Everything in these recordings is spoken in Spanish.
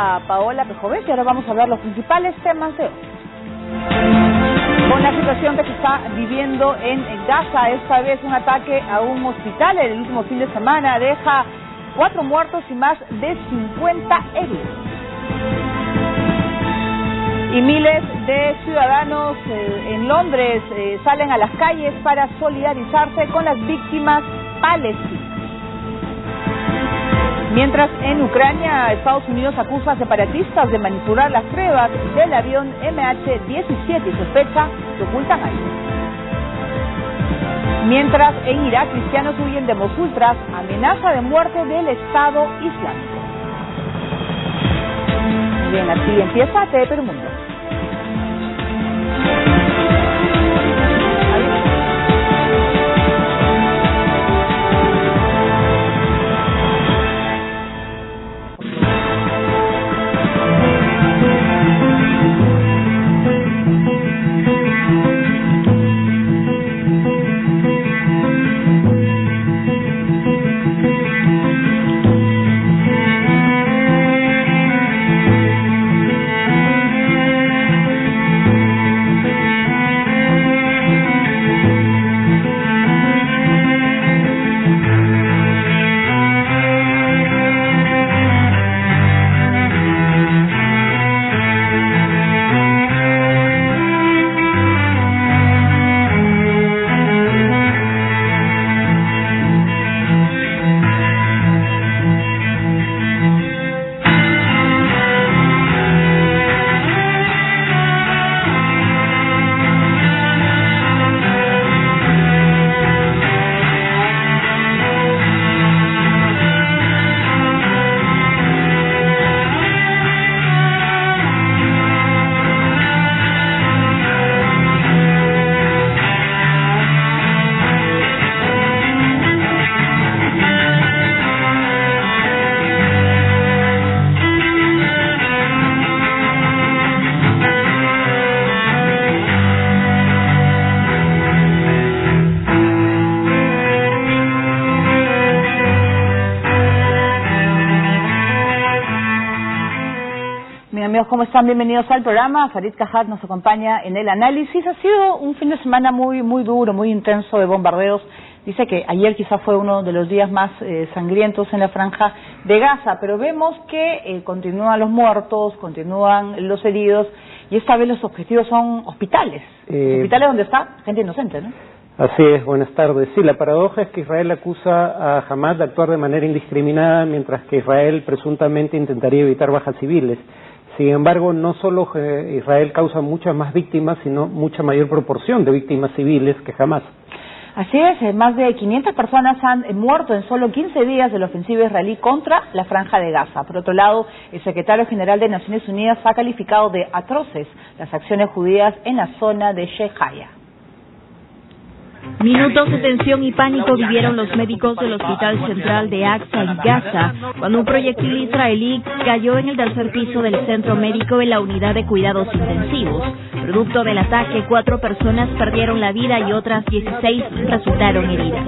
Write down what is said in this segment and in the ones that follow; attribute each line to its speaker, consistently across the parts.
Speaker 1: a Paola Pejovet y ahora vamos a ver los principales temas de hoy. Con la situación que se está viviendo en Gaza, esta vez un ataque a un hospital el último fin de semana deja 4 muertos y más de 50 heridos. Y miles de ciudadanos en Londres salen a las calles para solidarizarse con las víctimas palestinas. Mientras en Ucrania, Estados Unidos acusa a separatistas de manipular las pruebas del avión MH17 y sospecha que ocultan algo. Mientras en Irak, cristianos huyen de Mosul tras amenaza de muerte del Estado Islámico. Bien, así empieza TVP Mundo. ¿Cómo están? Bienvenidos al programa. Farid Cajat nos acompaña en el análisis. Ha sido un fin de semana muy duro, muy intenso de bombardeos. Dice que ayer quizás fue uno de los días más sangrientos en la franja de Gaza, pero vemos que continúan los muertos, continúan los heridos, y esta vez los objetivos son hospitales. Hospitales donde está gente inocente, ¿no?
Speaker 2: Así es, buenas tardes. Sí, la paradoja es que Israel acusa a Hamas de actuar de manera indiscriminada, mientras que Israel presuntamente intentaría evitar bajas civiles. Sin embargo, no solo Israel causa muchas más víctimas, sino mucha mayor proporción de víctimas civiles que Hamas.
Speaker 1: Así es, más de 500 personas han muerto en solo 15 días de la ofensiva israelí contra la Franja de Gaza. Por otro lado, el secretario general de Naciones Unidas ha calificado de atroces las acciones judías en la zona de Shejaya.
Speaker 3: Minutos de tensión y pánico vivieron los médicos del Hospital Central de Aqsa en Gaza cuando un proyectil israelí cayó en el tercer piso del centro médico en la unidad de cuidados intensivos. Producto del ataque, 4 personas perdieron la vida y otras 16 resultaron heridas.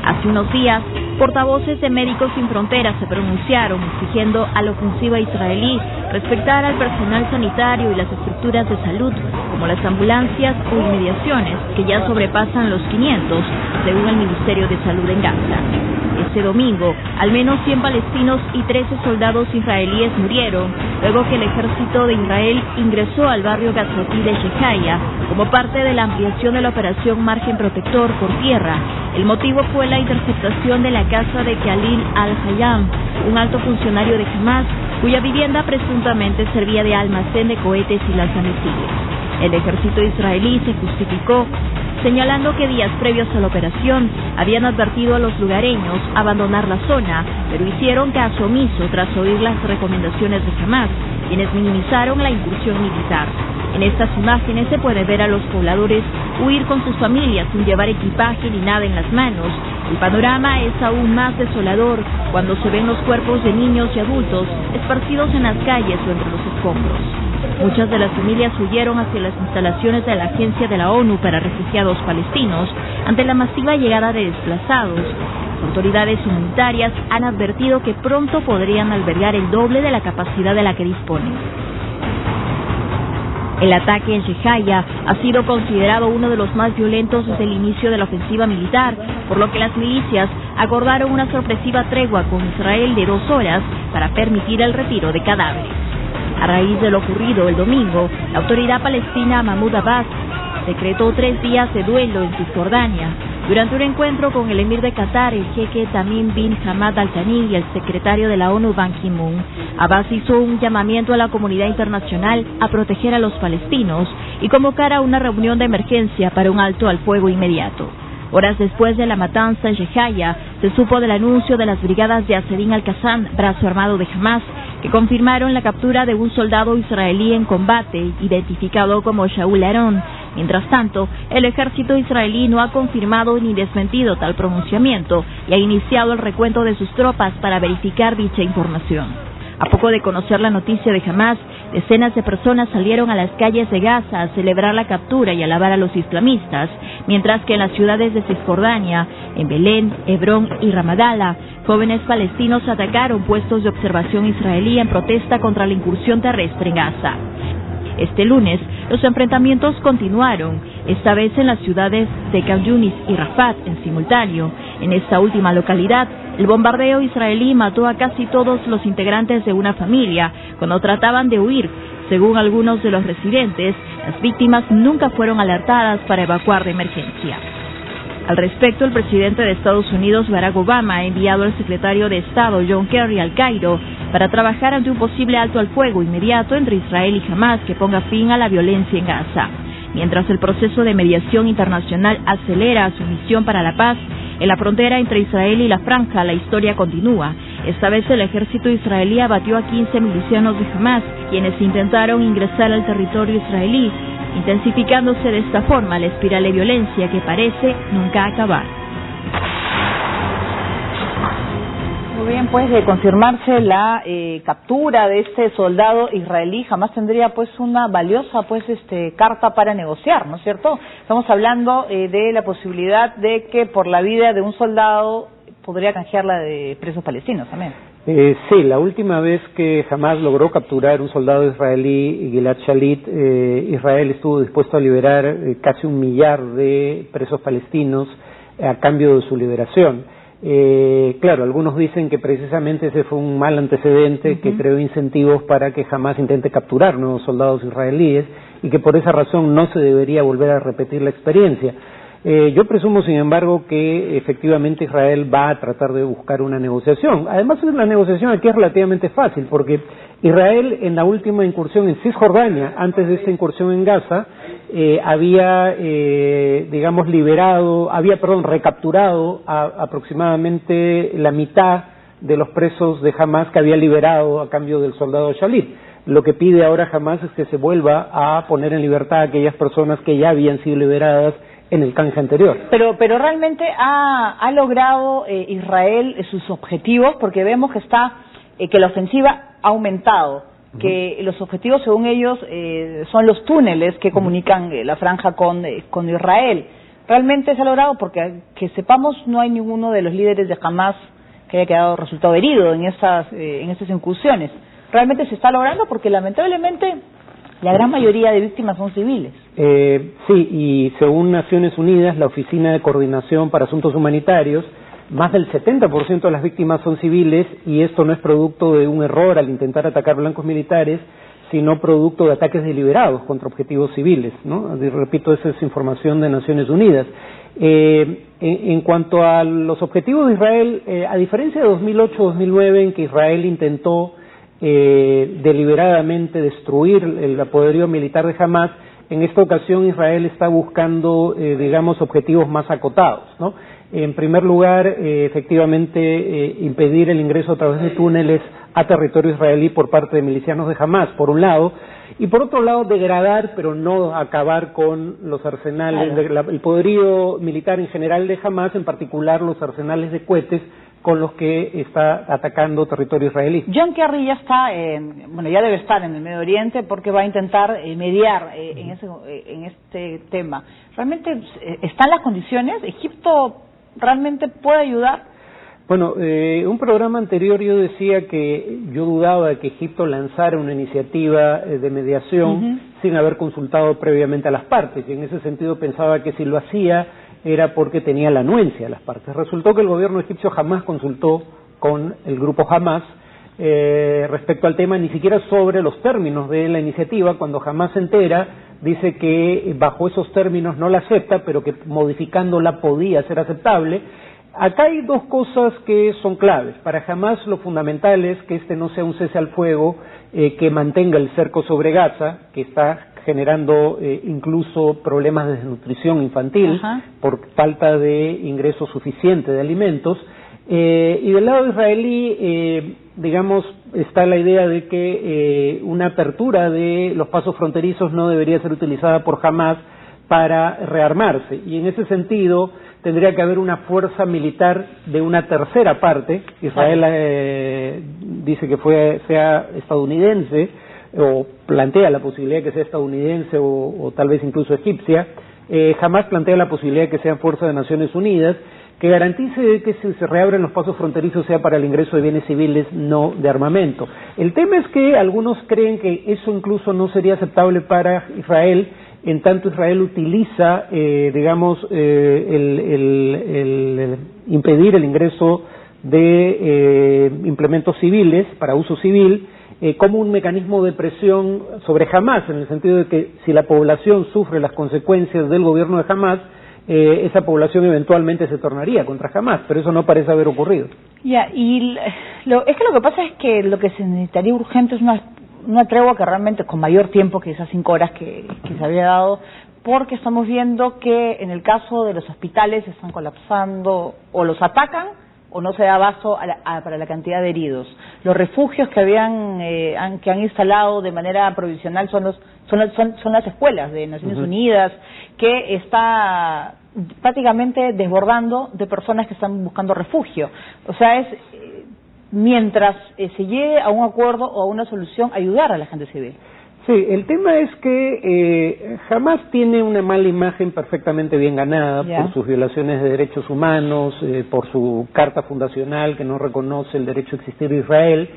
Speaker 3: Hace unos días, portavoces de Médicos Sin Fronteras se pronunciaron exigiendo a la ofensiva israelí respetar al personal sanitario y las estructuras de salud, como las ambulancias o inmediaciones, que ya sobrepasan los 500, según el Ministerio de Salud en Gaza. Este domingo, al menos 100 palestinos y 13 soldados israelíes murieron, luego que el ejército de Israel ingresó al barrio gazatí de Shejaya como parte de la ampliación de la operación Margen Protector por tierra. El motivo fue la interceptación de la casa de Khalil al-Hayam, un alto funcionario de Hamas, cuya vivienda presuntamente servía de almacén de cohetes y lanzamisiles. El ejército israelí se justificó señalando que días previos a la operación habían advertido a los lugareños abandonar la zona, pero hicieron caso omiso tras oír las recomendaciones de Hamas, quienes minimizaron la incursión militar. En estas imágenes se puede ver a los pobladores huir con sus familias sin llevar equipaje ni nada en las manos. El panorama es aún más desolador cuando se ven los cuerpos de niños y adultos esparcidos en las calles o entre los escombros. Muchas de las familias huyeron hacia las instalaciones de la Agencia de la ONU para Refugiados Palestinos ante la masiva llegada de desplazados. autoridades humanitarias han advertido que pronto podrían albergar el doble de la capacidad de la que disponen. El ataque en Yehaya ha sido considerado uno de los más violentos desde el inicio de la ofensiva militar, por lo que las milicias acordaron una sorpresiva tregua con Israel de 2 horas para permitir el retiro de cadáveres. A raíz de lo ocurrido el domingo, la autoridad palestina Mahmoud Abbas decretó 3 días de duelo en Cisjordania. Durante un encuentro con el emir de Qatar, el jeque Tamim bin Hamad Al Thani y el secretario de la ONU Ban Ki-moon, Abbas hizo un llamamiento a la comunidad internacional a proteger a los palestinos y convocar a una reunión de emergencia para un alto al fuego inmediato. Horas después de la matanza en Yehaya, se supo del anuncio de las brigadas de Asedin al-Qassam, brazo armado de Hamas, que confirmaron la captura de un soldado israelí en combate, identificado como Shaul Aron. Mientras tanto, el ejército israelí no ha confirmado ni desmentido tal pronunciamiento y ha iniciado el recuento de sus tropas para verificar dicha información. A poco de conocer la noticia de Hamas, decenas de personas salieron a las calles de Gaza a celebrar la captura y alabar a los islamistas, mientras que en las ciudades de Cisjordania, en Belén, Hebrón y Ramadala, jóvenes palestinos atacaron puestos de observación israelí en protesta contra la incursión terrestre en Gaza. Este lunes, los enfrentamientos continuaron, esta vez en las ciudades de Khan Yunis y Rafat en simultáneo. En esta última localidad, el bombardeo israelí mató a casi todos los integrantes de una familia cuando trataban de huir. Según algunos de los residentes, las víctimas nunca fueron alertadas para evacuar de emergencia. Al respecto, el presidente de Estados Unidos, Barack Obama, ha enviado al secretario de Estado, John Kerry, al Cairo para trabajar ante un posible alto al fuego inmediato entre Israel y Hamas que ponga fin a la violencia en Gaza. Mientras el proceso de mediación internacional acelera su misión para la paz, en la frontera entre Israel y la Franja la historia continúa. Esta vez el ejército israelí abatió a 15 milicianos de Hamas, quienes intentaron ingresar al territorio israelí, intensificándose de esta forma la espiral de violencia que parece nunca acabar.
Speaker 1: Muy bien, pues de confirmarse la captura de este soldado israelí, Hamas tendría pues una valiosa carta para negociar, ¿no es cierto? Estamos hablando de la posibilidad de que por la vida de un soldado podría canjearla de presos palestinos también.
Speaker 2: Sí, la última vez que Hamas logró capturar un soldado israelí, Gilad Shalit, Israel estuvo dispuesto a liberar casi 1 millar de presos palestinos a cambio de su liberación. Claro, algunos dicen que precisamente ese fue un mal antecedente que creó incentivos para que Hamas intente capturar nuevos soldados israelíes y que por esa razón no se debería volver a repetir la experiencia. Yo presumo, sin embargo, que efectivamente Israel va a tratar de buscar una negociación. Además, la negociación aquí es relativamente fácil, porque Israel en la última incursión en Cisjordania, antes de esta incursión en Gaza, había recapturado aproximadamente la mitad de los presos de Hamas que había liberado a cambio del soldado Shalit. Lo que pide ahora Hamas es que se vuelva a poner en libertad a aquellas personas que ya habían sido liberadas en el canje anterior.
Speaker 1: Pero realmente ha logrado Israel sus objetivos, porque vemos que la ofensiva ha aumentado, que los objetivos según ellos son los túneles que comunican la franja con Israel. Realmente se ha logrado, porque que sepamos no hay ninguno de los líderes de Hamas que haya resultado herido en estas incursiones. Realmente se está logrando, porque lamentablemente la gran mayoría de víctimas son civiles.
Speaker 2: Sí, y según Naciones Unidas, la Oficina de Coordinación para Asuntos Humanitarios, más del 70% de las víctimas son civiles, y esto no es producto de un error al intentar atacar blancos militares, sino producto de ataques deliberados contra objetivos civiles, ¿no? Repito, esa es información de Naciones Unidas. En cuanto a los objetivos de Israel, a diferencia de 2008-2009, en que Israel intentó deliberadamente destruir el poderío militar de Hamas, en esta ocasión Israel está buscando, objetivos más acotados, ¿no? En primer lugar, efectivamente, impedir el ingreso a través de túneles a territorio israelí por parte de milicianos de Hamas, por un lado, y por otro lado, degradar, pero no acabar con los arsenales, el poderío militar en general de Hamas, en particular los arsenales de cohetes con los que está atacando territorio israelí.
Speaker 1: John Kerry ya está, ya debe estar en el Medio Oriente, porque va a intentar mediar en este tema. ¿Realmente están las condiciones? ¿Egipto realmente puede ayudar?
Speaker 2: Bueno, un programa anterior yo decía que yo dudaba de que Egipto lanzara una iniciativa de mediación sin haber consultado previamente a las partes, y en ese sentido pensaba que si lo hacía era porque tenía la anuencia de las partes. Resultó que el gobierno egipcio jamás consultó con el grupo Hamás respecto al tema, ni siquiera sobre los términos de la iniciativa. Cuando Hamás se entera, dice que bajo esos términos no la acepta, pero que modificándola podía ser aceptable. Acá hay dos cosas que son claves. Para Hamás lo fundamental es que este no sea un cese al fuego que mantenga el cerco sobre Gaza, que está generando incluso problemas de desnutrición infantil por falta de ingreso suficiente de alimentos. Y del lado israelí, digamos, está la idea de que una apertura de los pasos fronterizos no debería ser utilizada por Hamás para rearmarse, y en ese sentido tendría que haber una fuerza militar de una tercera parte. Israel dice que sea estadounidense, o plantea la posibilidad de que sea estadounidense o tal vez incluso egipcia. Hamás plantea la posibilidad de que sean fuerzas de Naciones Unidas, que garantice que si se reabren los pasos fronterizos sea para el ingreso de bienes civiles, no de armamento. El tema es que algunos creen que eso incluso no sería aceptable para Israel, en tanto Israel utiliza, el impedir el ingreso de implementos civiles para uso civil como un mecanismo de presión sobre Hamás, en el sentido de que si la población sufre las consecuencias del gobierno de Hamás, esa población eventualmente se tornaría contra Hamás, pero eso no parece haber ocurrido.
Speaker 1: Es que lo que pasa es que lo que se necesitaría urgente es una tregua que realmente con mayor tiempo que esas 5 horas que se había dado, porque estamos viendo que en el caso de los hospitales están colapsando, o los atacan o no se da abasto para la cantidad de heridos. Los refugios que han instalado de manera provisional son las escuelas de Naciones Unidas, que está prácticamente desbordando de personas que están buscando refugio. O sea, mientras se llegue a un acuerdo o a una solución, ayudar a la gente civil.
Speaker 2: Sí, el tema es que Hamás tiene una mala imagen perfectamente bien ganada por sus violaciones de derechos humanos, por su carta fundacional que no reconoce el derecho a existir de Israel,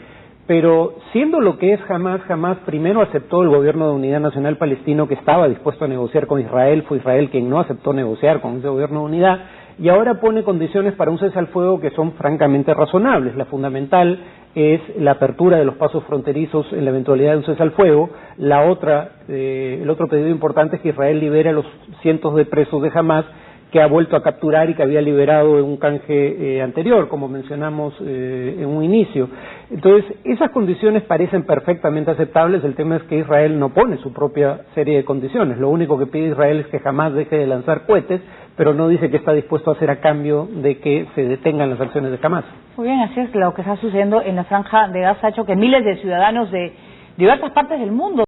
Speaker 2: pero siendo lo que es Hamás primero aceptó el gobierno de unidad nacional palestino que estaba dispuesto a negociar con Israel, fue Israel quien no aceptó negociar con ese gobierno de unidad, y ahora pone condiciones para un cese al fuego que son francamente razonables. La fundamental es la apertura de los pasos fronterizos en la eventualidad de un cese al fuego. El otro pedido importante es que Israel libere a los cientos de presos de Hamás que ha vuelto a capturar y que había liberado en un canje anterior, como mencionamos en un inicio. Entonces, esas condiciones parecen perfectamente aceptables. El tema es que Israel no pone su propia serie de condiciones. Lo único que pide Israel es que jamás deje de lanzar cohetes, pero no dice que está dispuesto a hacer a cambio de que se detengan las acciones de Hamás.
Speaker 1: Muy bien, así es. Lo que está sucediendo en la franja de Gaza ha hecho que miles de ciudadanos de diversas partes del mundo